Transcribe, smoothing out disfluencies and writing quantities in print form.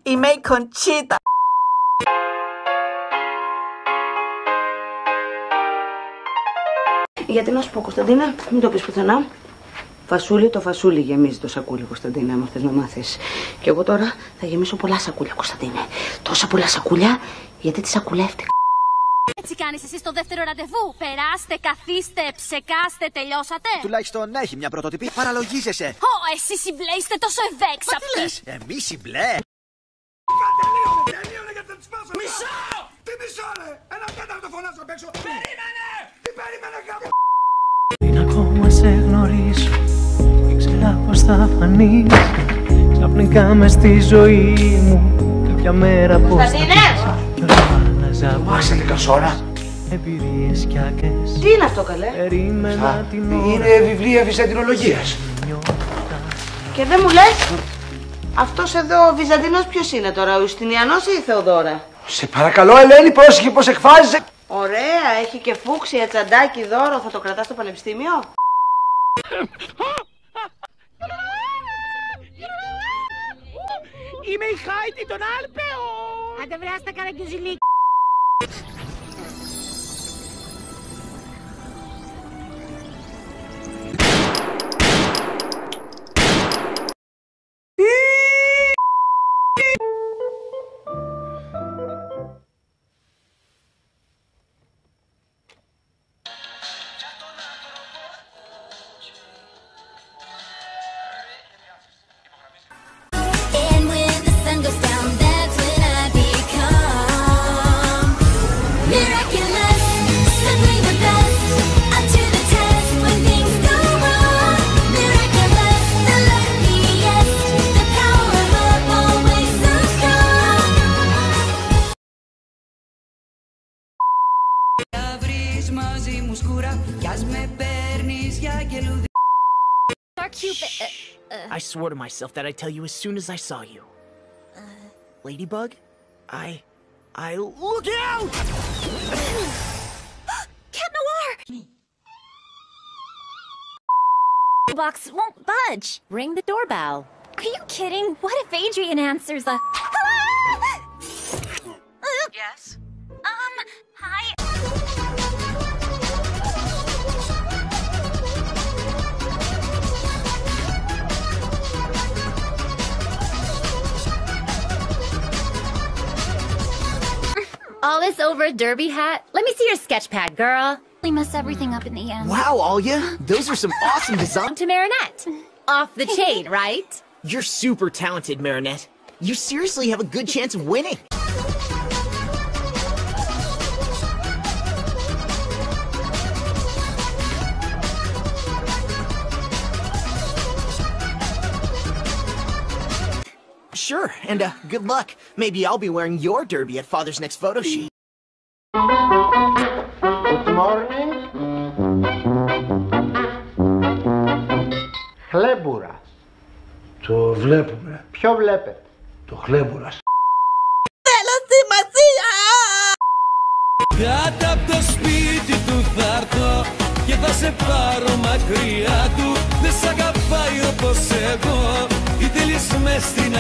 Είμαι η Κοντσίτα. Γιατί να σου πω, Κωνσταντίνα, μην το πεις πουθενά. Φασούλι, το φασούλι γεμίζει το σακούλι, Κωνσταντίνα, άμα θες να μάθεις. Και εγώ τώρα θα γεμίσω πολλά σακούλια, Κωνσταντίνα. Τόσα πολλά σακούλια, γιατί τη σακουλεύτηκα. Έτσι κάνεις εσύ στο δεύτερο ραντεβού. Περάστε, καθίστε, ψεκάστε, τελειώσατε. Τουλάχιστον έχει μια πρωτοτυπή. Παραλογίζεσαι. Ω, εσείς οι μπλε είστε τόσο ευέξαπτοι. Μα τι λες, εμείς οι μπλε. Τελείωνε γιατί θα τις σπάσω. Μισό! Τι μισό ρε! Ένα τέταρτο φωνάζω απ' έξω. Περίμενε! Τι περίμενε κάπου! Πριν ακόμα σε γνωρίσω, ήξερα πως θα φανείς ξαφνικά μες στη ζωή μου. Κάποια μέρα πως θα άλλαζα. Μάξε την κασόρα. Εμπειρίες κι άκες. Τι είναι αυτό, καλέ? Περίμενα την ώρα. Είναι βιβλία βυζαντινολογίας. Και δεν μου λες, αυτός εδώ ο Βυζαντινός ποιος είναι τώρα, ο Ιουστινιανός ή η Θεοδώρα? Σε παρακαλώ, Ελένη, πρόσεχε πως εκφράζεσαι. Ωραία, έχει και φούξια, τσαντάκι, δώρο, θα το κρατάς στο πανεπιστήμιο? Είμαι η Χάιτι των Άλπαιων! Άντε βράστα καραγκιουζιλί. I swore to myself that I'd tell you as soon as I saw you. Ladybug? I look out! Cat Noir! Box won't budge. Ring the doorbell. Are you kidding? What if Adrian answers the... Yes? Hi. All this over a derby hat? Let me see your sketch pad, girl. We mess everything up in the end. Wow, Alya, those are some awesome designs. To Marinette. Off the chain, right? You're super talented, Marinette. You seriously have a good chance of winning. Sure, and good luck. Maybe I'll be wearing your derby at Father's next photo shoot. Good morning. Χλέμπουρα. Το βλέπουμε. Ποιο βλέπετε? Το χλέμπουρας. Θέλω σημασία! Κάτω από το σπίτι του θα έρθω και θα σε πάρω μακριά του. Δεν σ' αγαπάει όπως εγώ, τι θέλεις μες στην